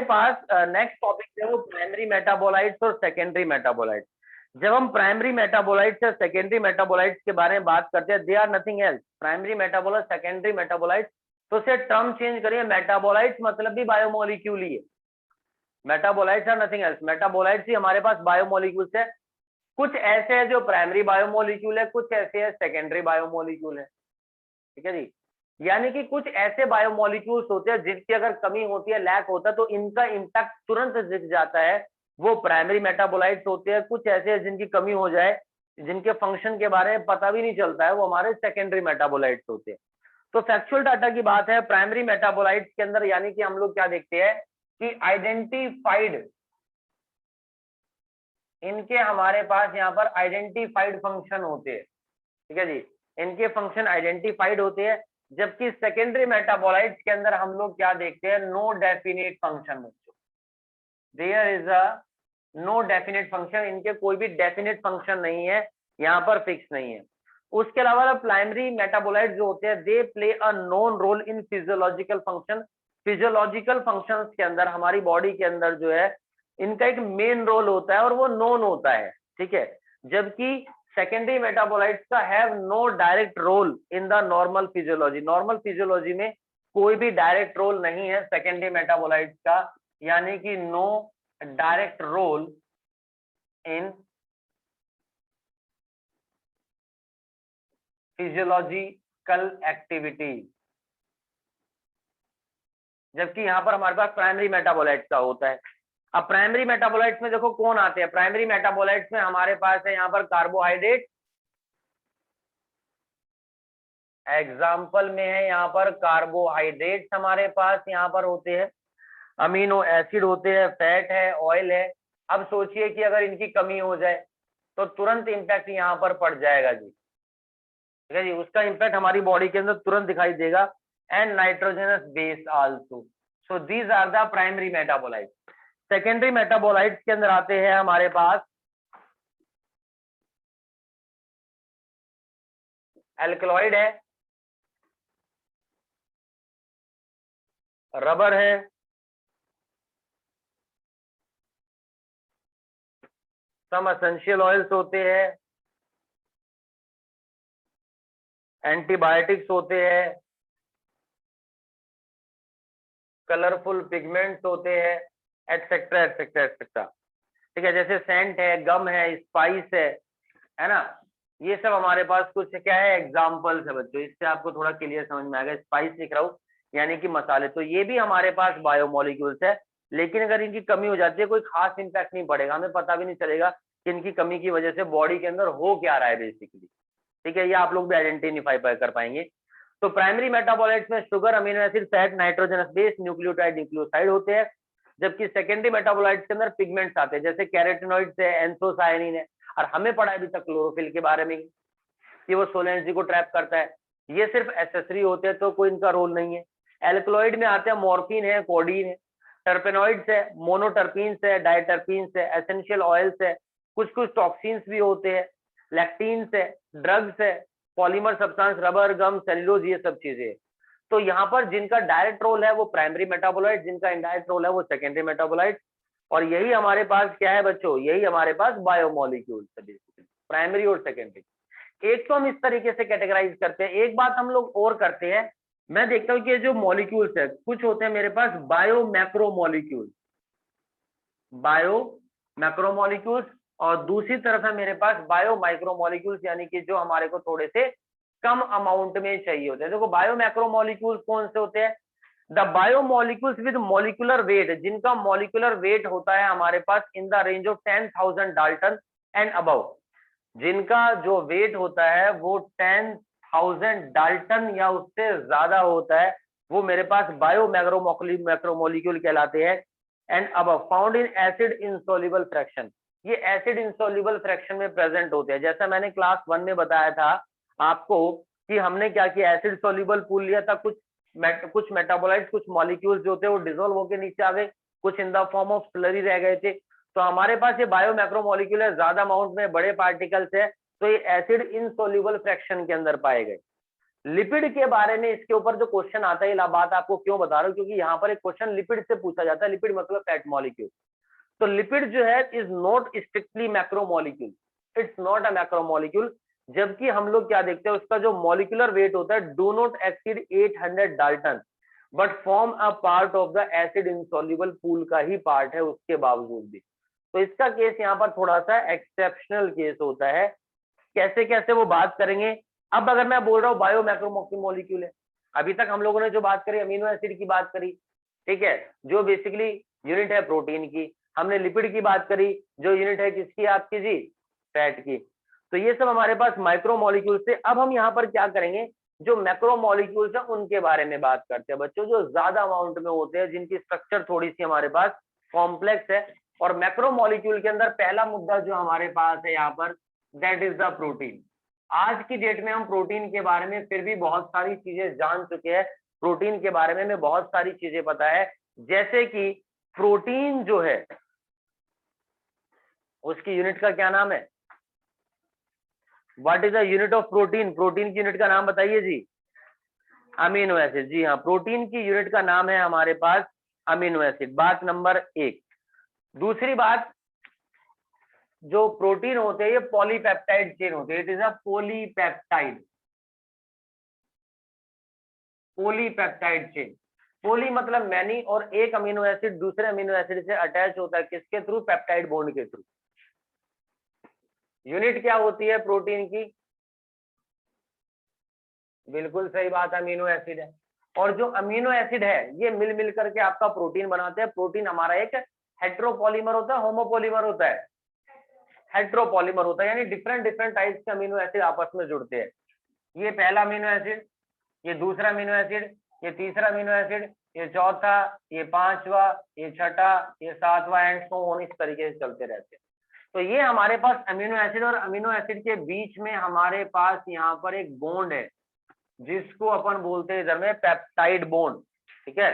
पास next topic है वो primary metabolites और सेकेंडरी मेटाबोलाइट्स। जब हम प्राइमरी मेटाबोलाइट्स या सेकेंडरी मेटाबोलाइट्स के बारे में बात करते हैं, they are nothing else, primary metabolite secondary metabolites, तो से टर्म चेंज करिए, मेटाबोलाइट्स मतलब भी बायोमोलिक्यूल ही है। Metabolites are nothing else, metabolites ही हमारे पास बायोमोलिक्यूल्स है। कुछ ऐसे हैं जो प्राइमरी बायोमोलिक्यूल है, कुछ ऐसे हैं सेकेंडरी बायोमोलिक्यूल है, ठीक है जी। यानी कि कुछ ऐसे बायोमोलिक्यूल्स होते हैं जिनकी अगर कमी होती है, लैक होता है, तो इनका इंपैक्ट तुरंत दिख जाता है, वो प्राइमरी मेटाबोलाइट्स होते हैं। कुछ ऐसे हैं जिनकी कमी हो जाए, जिनके फंक्शन के बारे में पता भी नहीं चलता है, वो हमारे सेकेंडरी मेटाबोलाइट्स होते हैं। तो फैक्चुअल डाटा की बात है प्राइमरी मेटाबोलाइट्स के अंदर, यानी कि हम लोग क्या देखते हैं कि आइडेंटिफाइड, इनके हमारे पास यहाँ पर आइडेंटिफाइड फंक्शन होते हैं, ठीक है जी, इनके फंक्शन आइडेंटिफाइड होते हैं। जबकि सेकेंडरी मेटाबोलाइट्स के अंदर हम लोग क्या देखते हैं, नो डेफिनेट फंक्शन बच्चों, there is a no definite function, इनके कोई भी डेफिनेट फंक्शन नहीं है, यहाँ पर फिक्स नहीं है। उसके अलावा प्राइमरी मेटाबोलाइट्स जो होते हैं, they play a known role in physiological function, physiological functions के अंदर हमारी बॉडी के अंदर जो है इनका एक मेन रोल होता है और वो नोन होता है, ठीक है। जबकि सेकेंडरी मेटाबोलाइट्स का have no direct role in the normal physiology, normal physiology में कोई भी डायरेक्ट रोल नहीं है सेकेंडरी मेटाबोलाइट्स का, यानी कि no direct role in physiological activity. जबकि यहां पर हमारे पास प्राइमरी मेटाबोलाइट्स का होता है। अब प्राइमरी मेटाबोलाइट्स में देखो कौन आते हैं, प्राइमरी मेटाबोलाइट्स में हमारे पास है यहाँ पर कार्बोहाइड्रेट, एग्जाम्पल में है यहाँ पर कार्बोहाइड्रेट्स हमारे पास यहाँ पर होते हैं, अमीनो एसिड होते हैं, फैट है, ऑयल है। अब सोचिए कि अगर इनकी कमी हो जाए तो तुरंत इंपैक्ट यहाँ पर पड़ जाएगा जी, ठीक है जी, उसका इंपैक्ट हमारी बॉडी के अंदर तुरंत दिखाई देगा। And nitrogenous base also, so these are the primary metabolites. Secondary metabolites के अंदर आते हैं हमारे पास एल्कलॉइड है, रबर है, सम एसेंशियल ऑयल्स होते हैं, एंटीबायोटिक्स होते हैं, कलरफुल पिगमेंट्स होते हैं, एटसेट्रा एटसेट्रा एटसेट्रा, ठीक है। जैसे सेंट है, गम है, स्पाइस है ना, ये सब हमारे पास कुछ क्या है, एग्जाम्पल्स है बच्चों। इससे आपको थोड़ा क्लियर समझ में आएगा, स्पाइस लिख रहा हूँ यानी कि मसाले, तो ये भी हमारे पास बायोमोलिक्यूल्स है। लेकिन अगर इनकी कमी हो जाती है कोई खास इंपैक्ट नहीं पड़ेगा, हमें पता भी नहीं चलेगा कि इनकी कमी की वजह से बॉडी के अंदर हो क्या रहा है बेसिकली, ठीक है। ये आप लोग भी आइडेंटिफाई कर पाएंगे। तो प्राइमरी मेटाबोलाइट्स में sugar, amino acid, fat, nitrogenous base, nucleotide, nucleoside होते हैं। जबकि सेकेंडरी मेटाबोलाइट्स के अंदर पिगमेंट्स आते हैं, जैसे कैरोटिनॉइड्स है, एंथोसायनिन है, और हमें पढ़ा है अभी तक क्लोरोफिल के बारे में कि वो सोलर एनर्जी को ट्रैप करता है। ये सिर्फ एसेसरी होते हैं, तो कोई इनका रोल नहीं है। एल्कलॉइड में आते हैं मॉर्फिन है, कोडीन है, टर्पेनॉइड्स है, मोनोटर्पीन्स है, डायटर्पीन्स है, एसेंशियल ऑयल्स है, कुछ कुछ टॉक्सिन्स भी होते हैं, लैक्टीन्स है, ड्रग्स है, पॉलीमर सब्सटेंस, रबर, गम, सेल्यूलोज, ये सब चीजें। तो यहाँ पर जिनका डायरेक्ट रोल है वो प्राइमरी मेटाबोलाइट, जिनका इनडायरेक्ट रोल है वो सेकेंडरी मेटाबोलाइट। और यही हमारे पास क्या है बच्चों, यही हमारे पास बायोमोलिक्यूल्स है बेसिकली, प्राइमरी और सेकेंडरी। एक तो हम इस तरीके से कैटेगराइज करते हैं। एक बात हम लोग और करते हैं, मैं देखता हूं कि ये जो मॉलिक्यूल्स है, कुछ होते हैं मेरे पास bio macro molecules, bio macro molecules, और दूसरी तरफ है मेरे पास बायो माइक्रो मॉलिक्यूल्स, यानी कि जो हमारे को थोड़े से कम अमाउंट में चाहिए होते हैं। देखो बायो मैक्रो मॉलिक्यूल्स कौन से होते हैं, the bio molecules with molecular weight, जिनका मॉलिक्यूलर वेट होता है हमारे पास in the range of 10,000 dalton and above, जिनका जो वेट होता है वो 10,000 डाल्टन या उससे ज्यादा होता है, वो मेरे पास बायो मैक्रोमोलिक्यूल कहलाते हैं। एंड अब found in acid insoluble fraction, ये एसिड इंसोल्यूबल फ्रैक्शन में प्रेजेंट होते हैं। जैसा मैंने क्लास 1 में बताया था आपको कि हमने क्या किया, एसिड सोल्यूबल पूल लिया था, कुछ मेटाबोलाइट्स, कुछ मॉलिक्यूल्स जो थे वो डिसोल्व होकर नीचे आ गए, कुछ in the form of slurry रह गए थे। तो हमारे पास ये बायो मैक्रोमोलिक्यूल है, ज्यादा अमाउंट में बड़े पार्टिकल्स है, तो ये एसिड इनसोल्यूबल फ्रैक्शन के अंदर पाए गए। लिपिड के बारे में इसके ऊपर जो क्वेश्चन आता है, ये बात आपको क्यों बता रहा हूँ, क्योंकि यहाँ पर एक क्वेश्चन लिपिड से पूछा जाता है। लिपिड मतलब फैट मॉलिक्यूल। तो लिपिड जो है is not strictly macromolecule, it's not a macromolecule. जबकि हम लोग क्या देखते हैं, उसका जो मॉलिक्यूलर वेट होता है do not exceed 800 Dalton, but form a part of the acid insoluble pool का ही पार्ट है उसके बावजूद भी। तो इसका केस यहाँ पर थोड़ा सा एक्सेप्शनल केस होता है। कैसे कैसे वो बात करेंगे। अब अगर मैं बोल रहा हूँ बायो मैक्रोमोलिक्यूल है, अभी तक हम लोगों ने जो बात करी अमीनो एसिड की बात करी, ठीक है, जो बेसिकली यूनिट है प्रोटीन की। हमने लिपिड की बात करी जो यूनिट है किसकी, आपकी जी, फैट की। तो ये सब हमारे पास माइक्रोमोलिक्यूल से। अब हम यहाँ पर क्या करेंगे, जो मैक्रोमोलिक्यूल्स है उनके बारे में बात करते हैं बच्चों, जो ज्यादा अमाउंट में होते हैं, जिनकी स्ट्रक्चर थोड़ी सी हमारे पास कॉम्प्लेक्स है। और मैक्रोमोलिक्यूल के अंदर पहला मुद्दा जो हमारे पास है यहाँ पर, दैट इज द प्रोटीन। आज की डेट में हम प्रोटीन के बारे में फिर भी बहुत सारी चीजें जान चुके हैं। प्रोटीन के बारे में हमें बहुत सारी चीजें पता है, जैसे कि प्रोटीन जो है उसकी यूनिट का क्या नाम है, what is the unit of protein. Protein की यूनिट का नाम बताइए जी, अमीनो एसिड। जी हाँ, प्रोटीन की यूनिट का नाम है हमारे पास अमीनो एसिड, बात नंबर 1। दूसरी बात, जो प्रोटीन होते हैं ये पॉलीपेप्टाइड चेन होते हैं, it is a polypeptide, polypeptide chain. Poly मतलब मैनी, और एक अमीनो एसिड दूसरे अमीनो एसिड से अटैच होता है किसके थ्रू, पेप्टाइड बॉन्ड के थ्रू। यूनिट क्या होती है प्रोटीन की, बिल्कुल सही बात, अमीनो एसिड है। और जो अमीनो एसिड है ये मिल मिल करके आपका प्रोटीन बनाते हैं। प्रोटीन हमारा एक हेट्रोपॉलीमर होता है, होमोपॉलीमर होता है, हेट्रोपॉलीमर होता है, यानी डिफरेंट डिफरेंट टाइप्स के अमीनो एसिड आपस में जुड़ते हैं। ये पहला अमीनो एसिड, ये दूसरा अमीनो एसिड, ये तीसरा अमीनो एसिड, ये चौथा, ये पांचवा, ये छठा, ये सातवां, एंड सो ऑन, इस तरीके से चलते रहते हैं। तो ये हमारे पास अमीनो एसिड, और अमीनो एसिड के बीच में हमारे पास यहाँ पर एक बॉन्ड है जिसको अपन बोलते हैं इधर में पेप्टाइड बॉन्ड, ठीक है,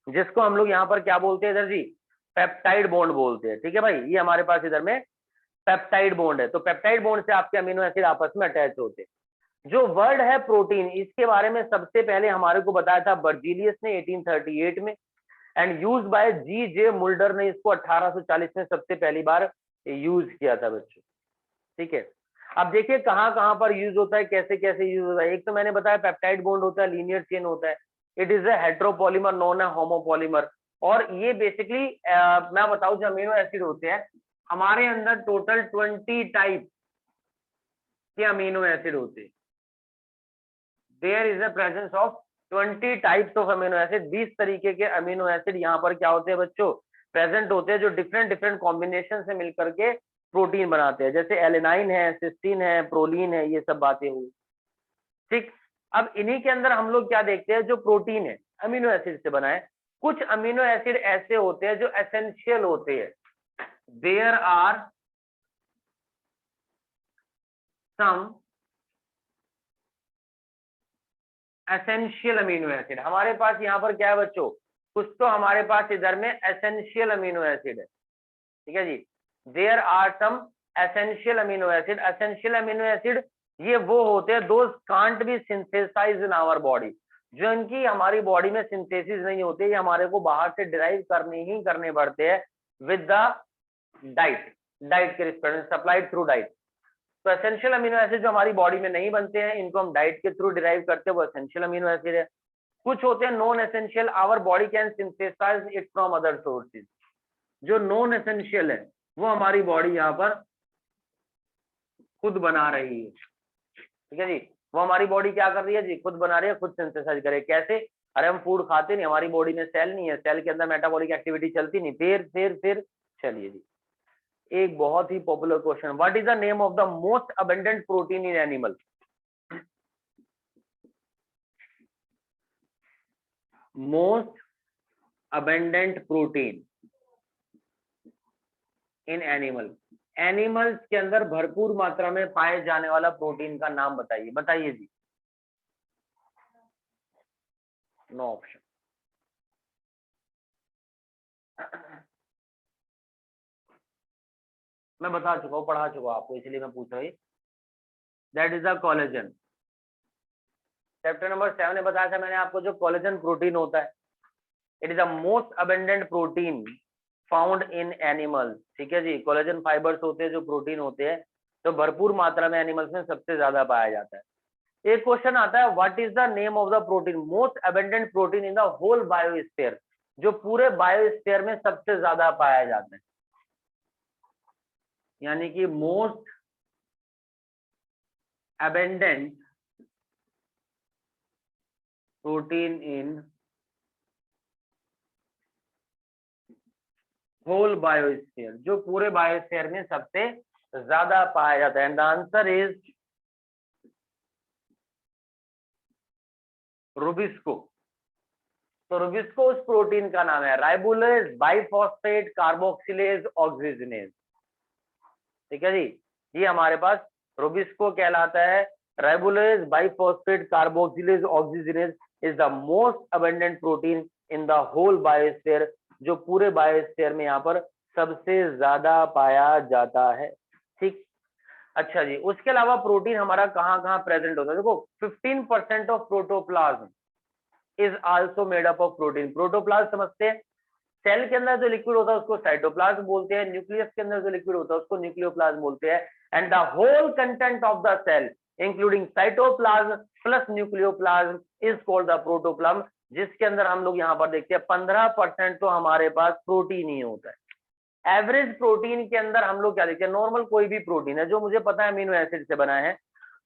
जिसको हम लोग यहाँ पर क्या बोलते हैं इधर जी, पेप्टाइड बॉन्ड बोलते हैं। ठीक है भाई, ये हमारे पास इधर में पेप्टाइड बॉन्ड है। तो पेप्टाइड बॉन्ड से आपके अमीनो एसिड आपस में अटैच होते हैं। जो वर्ड है प्रोटीन, इसके बारे में सबसे पहले हमारे को बताया था बर्जीलियस ने 1838 में, and use by G J Mulder ने इसको 1840 में सबसे पहली बार यूज किया था बच्चों। ठीक है, अब देखिए कहाँ कहाँ पर यूज होता है, कैसे कैसे यूज होता है। एक तो मैंने बताया पेप्टाइड बॉन्ड होता है, लीनियर चेन होता है, it is a heteropolymer non है होमोपॉलीमर। और ये बेसिकली मैं बताऊं, जो अमीनो एसिड होते हैं हमारे अंदर टोटल 20 टाइप के अमीनो एसिड होते हैं। There is a presence of 20 types of amino acid, 20 तरीके के अमीनो एसिड यहाँ पर क्या होते हैं बच्चों, प्रेजेंट होते हैं, जो डिफरेंट डिफरेंट कॉम्बिनेशन से मिलकर के प्रोटीन बनाते हैं। जैसे एलेनाइन है, सिस्टीन है, प्रोलीन है, ये सब बातें हुई। ठीक, अब इन्हीं के अंदर हम लोग क्या देखते हैं, जो प्रोटीन है अमीनो एसिड से बना है। कुछ अमीनो एसिड ऐसे होते हैं जो एसेंशियल होते हैं, there are some essential amino acid. हमारे पास यहाँ पर क्या है बच्चों, कुछ तो हमारे पास इधर में एसेंशियल अमीनो एसिड है, ठीक है जी, there are some essential amino acid. Essential amino acid ये वो होते हैं those can't be synthesize in our body, जो इनकी हमारी बॉडी में सिंथेसिस नहीं होते, ये हमारे को बाहर से डिराइव करने ही करने पड़ते हैं विद द डाइट, डाइट के रिस्पेक्ट सप्लाइड थ्रू डाइट। तो एसेंशियल अमीनो एसिड जो हमारी बॉडी में नहीं बनते हैं, इनको हम डाइट के थ्रू डिराइव करते हैं, वो एसेंशियल अमीनो एसिड है। कुछ होते हैं non essential, our body can synthesize it from other sources. जो नॉन एसेंशियल है वो हमारी बॉडी यहाँ पर खुद बना रही है, ठीक है जी, वो हमारी बॉडी क्या कर रही है जी, खुद बना रही है, खुद सिंथेसाइज करे। कैसे, अरे हम फूड खाते नहीं, हमारी बॉडी में सेल नहीं है, सेल के अंदर मेटाबॉलिक एक्टिविटी चलती नहीं, फिर चलिए जी, एक बहुत ही popular question, what is the name of the most abundant protein in animal. Most abundant protein in animal, animals के अंदर भरपूर मात्रा में पाए जाने वाला प्रोटीन का नाम बताइए, बताइए जी, नो ऑप्शन। मैं बता चुका हूँ, पढ़ा चुका हूँ आपको, इसलिए मैं पूछ रही, that is the collagen. Chapter number 7 में बताया था मैंने आपको, जो कोलेजन प्रोटीन होता है, it is the most abundant protein found in animals. ठीक है जी, कोलेजन फाइबर्स होते हैं जो प्रोटीन होते हैं, तो भरपूर मात्रा में एनिमल्स में सबसे ज्यादा पाया जाता है। एक क्वेश्चन आता है, what is the name of the protein most abundant protein in the whole biosphere, जो पूरे बायोस्फीयर में सबसे ज्यादा पाया जाता है, यानी कि most abundant protein in whole biosphere, जो पूरे बायोस्फीयर में सबसे ज्यादा पाया जाता है। And the answer is rubisco. तो रुबिस्को उस प्रोटीन का नाम है, राइबोलेज बाइफॉस्फेट कार्बोक्सिलेज ऑक्सीजनेज। ठीक है जी, ये हमारे पास रुबिस्को कहलाता है। Ribulose biphosphate carboxylase oxygenase is the most abundant protein in the whole biosphere, जो पूरे बायोस्फीयर में यहाँ पर सबसे ज्यादा पाया जाता है। ठीक, अच्छा जी, उसके अलावा प्रोटीन हमारा कहाँ कहाँ प्रेजेंट होता है? देखो 15% of protoplasm is also made up of protein. Protoplasm समझते हैं, सेल के अंदर जो लिक्विड होता है उसको साइटोप्लाज्म बोलते हैं, न्यूक्लियस के अंदर जो लिक्विड होता है उसको न्यूक्लियोप्लाज्म बोलते हैं। And the whole content of the cell including cytoplasm plus nucleoplasm is called the protoplasm, जिसके अंदर हम लोग यहाँ पर देखते हैं 15% तो हमारे पास प्रोटीन ही होता है। एवरेज प्रोटीन के अंदर हम लोग क्या देखते हैं, नॉर्मल कोई भी प्रोटीन है जो मुझे पता है अमीनो एसिड से बना है,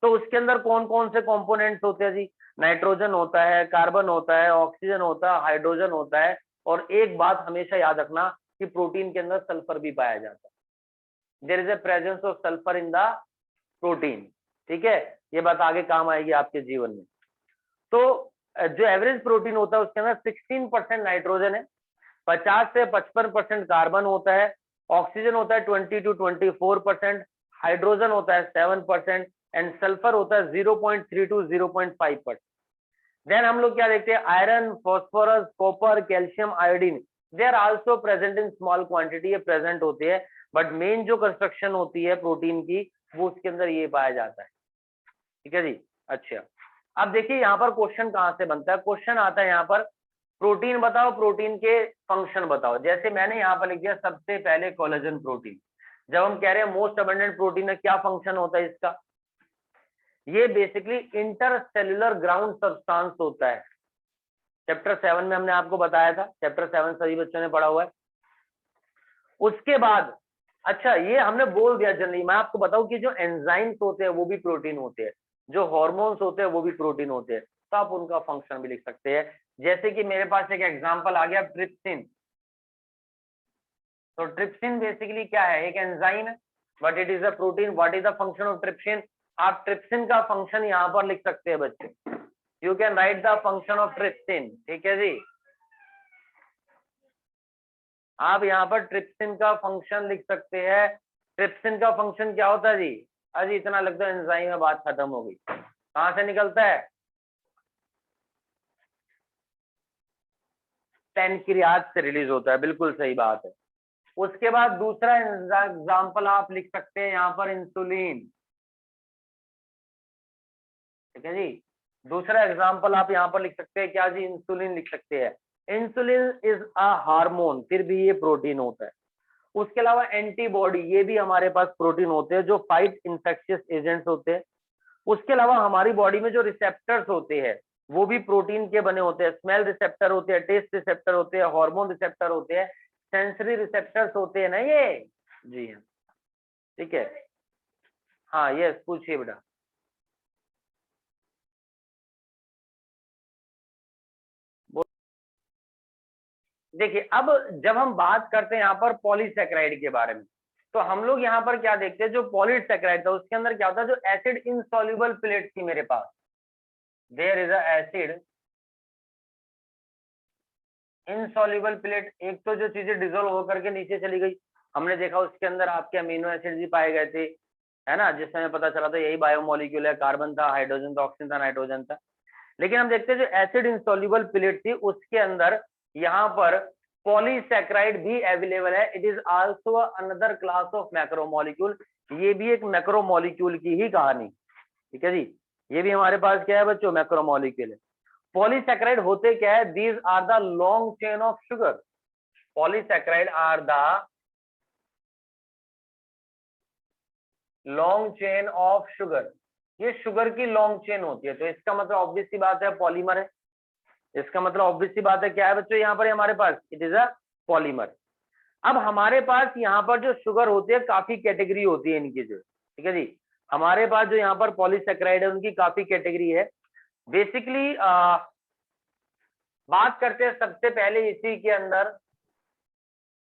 तो उसके अंदर कौन कौन से कंपोनेंट्स होते हैं जी? नाइट्रोजन होता है, कार्बन होता है, ऑक्सीजन होता है, हाइड्रोजन होता है, और एक बात हमेशा याद रखना कि प्रोटीन के अंदर सल्फर भी पाया जाता है। There is a presence of sulphur in the protein. ठीक है, ये बात आगे काम आएगी आपके जीवन में। तो जो एवरेज प्रोटीन होता है उसके अंदर 16% नाइट्रोजन है, 50 से 55% कार्बन होता है, ऑक्सीजन होता है 20 to 24%, हाइड्रोजन होता है 7% एंड सल्फर होता है 0.3 to 0.5%। देन हम लोग क्या देखते हैं, iron, phosphorus, copper, calcium, iodine, they are also present in small quantity, ये प्रेजेंट होते हैं, बट मेन जो कंस्ट्रक्शन होती है प्रोटीन की वो उसके अंदर ये पाया जाता है। ठीक है जी, अच्छा अब देखिए यहाँ पर क्वेश्चन कहाँ से बनता है, क्वेश्चन आता है यहाँ पर प्रोटीन बताओ, प्रोटीन के फंक्शन बताओ। जैसे मैंने यहाँ पर लिख दिया सबसे पहले कोलेजन प्रोटीन। जब हम कह रहे हैं मोस्ट अबंडेंट प्रोटीन है, क्या फंक्शन होता है इसका? ये बेसिकली इंटरसेल्युलर ग्राउंड सब्सटेंस होता है। चैप्टर 7 में हमने आपको बताया था, चैप्टर 7 सभी बच्चों ने पढ़ा हुआ है। उसके बाद अच्छा ये हमने बोल दिया जनरली, मैं आपको बताऊं कि जो एंजाइम्स होते हैं वो भी प्रोटीन होते हैं, जो हार्मोन्स होते हैं वो भी प्रोटीन होते हैं, तो आप उनका फंक्शन भी लिख सकते हैं। जैसे कि मेरे पास एक एग्जांपल आ गया ट्रिप्सिन। तो ट्रिप्सिन बेसिकली क्या है, एक एंजाइम है but it is a protein. What is the function of trypsin? आप ट्रिप्सिन का फंक्शन यहाँ पर लिख सकते हैं बच्चे, you can write the function of trypsin. ठीक है जी, आप यहाँ पर ट्रिप्सिन का फंक्शन लिख सकते हैं। ट्रिप्सिन का फंक्शन क्या होता है जी? अजी इतना लगता है एंजाइम में बात खत्म हो गई। कहाँ से निकलता है? पैनक्रियाज से रिलीज होता है, बिल्कुल सही बात है। उसके बाद दूसरा एग्जाम्पल आप लिख सकते हैं यहाँ पर इंसुलिन। ठीक है जी, दूसरा एग्जाम्पल आप यहाँ पर लिख सकते हैं क्या जी? इंसुलिन लिख सकते हैं। इंसुलिन इज अ हार्मोन, फिर भी ये प्रोटीन होता है। उसके अलावा एंटीबॉडी, ये भी हमारे पास प्रोटीन होते हैं जो फाइट इंफेक्शियस एजेंट्स होते हैं। उसके अलावा हमारी बॉडी में जो रिसेप्टर्स होते हैं वो भी प्रोटीन के बने होते हैं। स्मेल रिसेप्टर होते हैं, टेस्ट रिसेप्टर होते हैं, हार्मोन रिसेप्टर होते हैं, सेंसरी रिसेप्टर्स होते हैं ना ये। जी हाँ, ठीक है, हाँ यस, पूछिए बेटा। देखिए अब जब हम बात करते हैं यहाँ पर पॉलीसेकेराइड के बारे में, तो हम लोग यहाँ पर क्या देखते हैं, जो पॉलीसेकेराइड था उसके अंदर क्या होता है, जो एसिड इनसॉल्युबल प्लेट थी मेरे पास, there is a acid insoluble plate. एक तो जो चीजें डिजोल्व होकर के नीचे चली गई, हमने देखा उसके अंदर आपके अमीनो एसिड भी पाए गए थे, है ना, जिससे हमें पता चला था यही बायोमोलिक्यूल है, कार्बन था, हाइड्रोजन था, ऑक्सीजन था, नाइट्रोजन था। लेकिन हम देखते हैं जो एसिड इनसॉल्युबल प्लेट थी उसके अंदर यहाँ पर पॉलीसैकेराइड भी अवेलेबल है। It is also another class of macromolecule, ये भी एक मैक्रोमोलिक्यूल की ही कहानी। ठीक है जी, ये भी हमारे पास क्या है बच्चों, मैक्रोमोलिक्यूल है। पॉलीसैकेराइड होते क्या है, these are the long chain of sugar. Polysaccharide are the long chain of sugar, ये शुगर की लॉन्ग चेन होती है। तो इसका मतलब ऑब्वियस सी बात है पॉलीमर है। इसका मतलब ऑब्वियस सी बात है क्या है बच्चों, यहाँ पर हमारे पास इट इज अ पॉलीमर। अब हमारे पास यहाँ पर जो शुगर होती है काफी कैटेगरी होती है इनकी जो, ठीक है जी। हमारे पास जो यहाँ पर पॉलीसैकेराइड है उनकी काफी कैटेगरी है। बेसिकली बात करते हैं सबसे पहले इसी के अंदर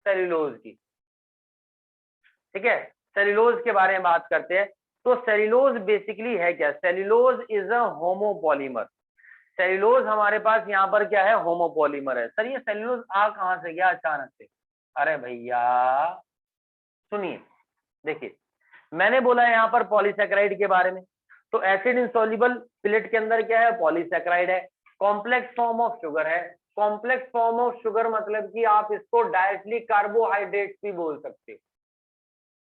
सेल्यूलोज की, ठीक है। सेल्यूलोज के बारे में बात करते हैं। तो सेल्यूलोज बेसिकली है क्या, cellulose is a homopolymer. Cellulose हमारे पास यहाँ पर क्या है, होमोपॉलीमर है। सर ये सेल्यूलोज आ कहां से गया अचानक से? अरे भैया सुनिए, देखिए मैंने बोला यहाँ पर पॉलीसैकेराइड के बारे में। तो एसिड इंसॉल्युबल प्लेट के अंदर क्या है, पॉलीसैकेराइड है। कॉम्प्लेक्स फॉर्म ऑफ शुगर है। कॉम्प्लेक्स फॉर्म ऑफ शुगर मतलब कि आप इसको डायरेक्टली कार्बोहाइड्रेट भी बोल सकते हैं।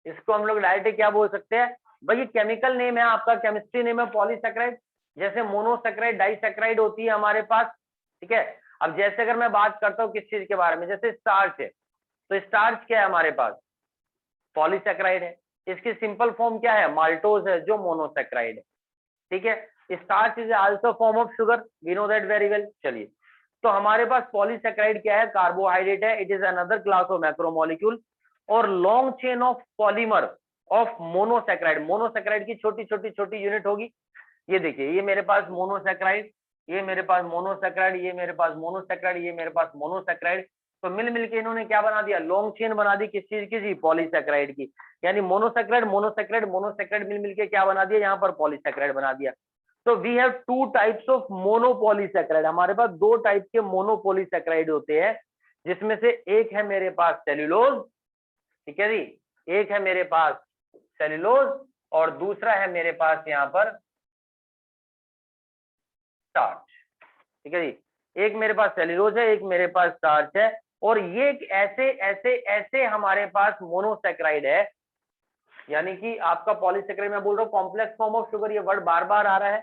इसको हम लोग डायरेक्टली क्या बोल सकते हैं भाई, ये केमिकल नेम है आपका, केमिस्ट्री नेम है पॉलीसैकेराइड। जैसे मोनोसैकेराइड, डाइसैकेराइड होती है हमारे पास, ठीक है। अब जैसे अगर मैं बात करता हूँ किस चीज के बारे में, जैसे स्टार्च है, तो स्टार्च क्या है हमारे पास, पॉलीसैकेराइड है। इसकी सिंपल फॉर्म क्या है, माल्टोज है जो मोनोसैकेराइड है, ठीक है। Starch is also form of sugar, we know that very well. चलिए, तो हमारे पास पॉलीसैकेराइड क्या है, कार्बोहाइड्रेट है। It is another class of macromolecule. और long chain of polymer of monosaccharide, monosaccharide की छोटी छोटी छोटी यूनिट होगी। ये देखिए, ये मेरे पास मोनोसैकेराइड, ये मेरे पास मोनोसैकेराइड, ये मेरे पास मोनोसैकेराइड, ये मेरे पास मोनोसैकेराइड। तो मिल मिलके इन्होंने क्या बना दिया, लॉन्ग चेन बना दी। किस चीज की जी, पॉलीसैकेराइड की। यानी मोनोसैकेराइड मोनोसैकेराइड मोनोसैकेराइड मिल मिलके क्या बना दिया, यहाँ पर पॉलीसैकेराइड बना दिया। तो we have two types of monopolysaccharide. हमारे पास दो टाइप के मोनोपॉलीसैकेराइड होते हैं, जिसमें से एक है मेरे पास सेल्यूलोज, ठीक है जी, एक है मेरे पास सेल्यूलोज और दूसरा है मेरे पास यहाँ पर स्टार्च, ठीक है जी। एक मेरे पास सेल्यूलोज है, एक मेरे पास स्टार्च है। और ये ऐसे ऐसे ऐसे हमारे पास मोनोसैकेराइड है, यानी कि आपका पॉलीसैकेराइड, मैं बोल रहा हूँ कॉम्प्लेक्स फॉर्म ऑफ शुगर, ये वर्ड बार बार आ रहा है।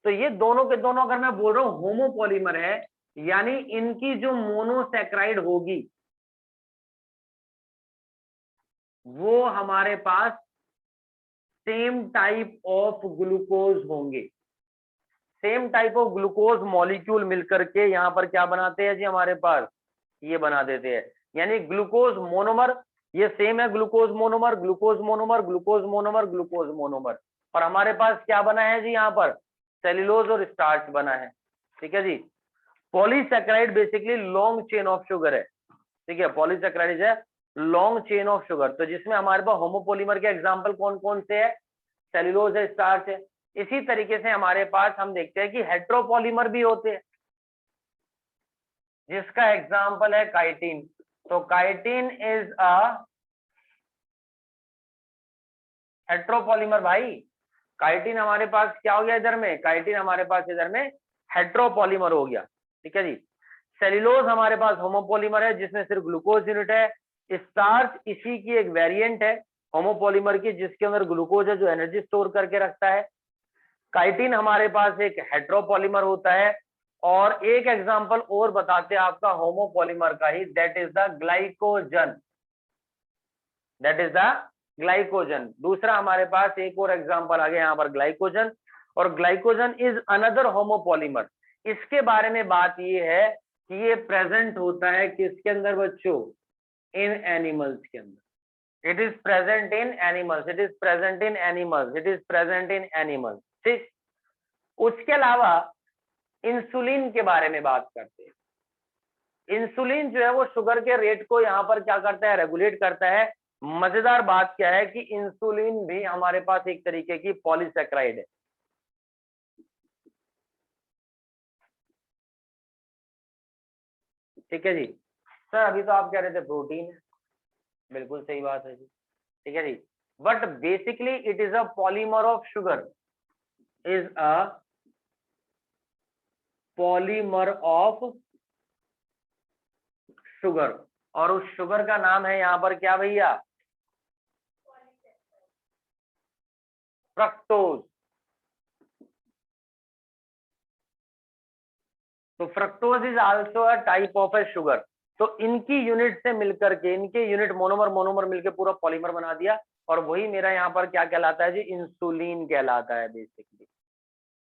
तो ये दोनों के दोनों अगर मैं बोल रहा हूँ होमोपॉलीमर है, यानी इनकी जो मोनोसैकेराइड होगी वो हमारे पास सेम टाइप ऑफ ग्लूकोज होंगे। Same type of glucose molecule मिलकर के यहाँ पर क्या बनाते हैं जी, हमारे पास ये बना देते हैं। यानी ग्लूकोज मोनोमर, ये सेम है, glucose monomer glucose monomer glucose monomer glucose monomer. और हमारे पास क्या बना है जी, यहाँ पर सेल्यूलोज और स्टार्च बना है, ठीक है जी। Polysaccharide basically long chain of sugar है, ठीक है। पॉलीसैकेराइड है लॉन्ग चेन ऑफ शुगर। तो जिसमें हमारे पास होमोपॉलीमर के एग्जांपल कौन कौन से है, सेल्यूलोज है, स्टार्च है। इसी तरीके से हमारे पास हम देखते हैं कि हेट्रोपॉलीमर भी होते हैं, जिसका एग्जांपल है काइटिन। तो काइटिन इज अ हेट्रोपॉलीमर भाई। काइटिन हमारे पास क्या हो गया इधर में, काइटिन हमारे पास इधर में हेट्रोपॉलीमर हो गया, ठीक है जी। सेल्यूलोज हमारे पास होमोपॉलीमर है, जिसमें सिर्फ ग्लूकोज यूनिट है। स्टार्च इसी की एक वेरिएंट है होमोपॉलीमर की, जिसके अंदर ग्लूकोज है जो एनर्जी स्टोर करके रखता है। काइटिन हमारे पास एक हेट्रोपॉलीमर होता है। और एक एग्जांपल और बताते हैं आपका होमोपॉलीमर का ही, that is the glycogen, that is the glycogen. दूसरा हमारे पास एक और एग्जांपल आ गया यहाँ पर, ग्लाइकोजन। और ग्लाइकोजन इज अनदर होमोपॉलीमर। इसके बारे में बात ये है कि ये प्रेजेंट होता है किसके अंदर बच्चों, इन एनिमल्स के अंदर। It is present in animals, it is present in animals, it is present in animals, ठीक। उसके अलावा इंसुलिन के बारे में बात करते हैं। इंसुलिन जो है वो शुगर के रेट को यहाँ पर क्या करता है, रेगुलेट करता है। मजेदार बात क्या है कि इंसुलिन भी हमारे पास एक तरीके की पॉलीसैकेराइड है, ठीक है जी। सर अभी तो आप कह रहे थे प्रोटीन है, बिल्कुल सही बात है जी, ठीक है जी। But basically it is a polymer of sugar, is a polymer of sugar. और उस शुगर का नाम है यहाँ पर क्या भैया, फ्रक्टोज, तो fructose is also a type of A sugar. तो इनकी यूनिट से मिलकर के, इनके यूनिट मोनोमर मोनोमर मिलकर पूरा पॉलीमर बना दिया, और वही मेरा यहाँ पर क्या कहलाता है जी, इंसुलिन कहलाता है बेसिकली।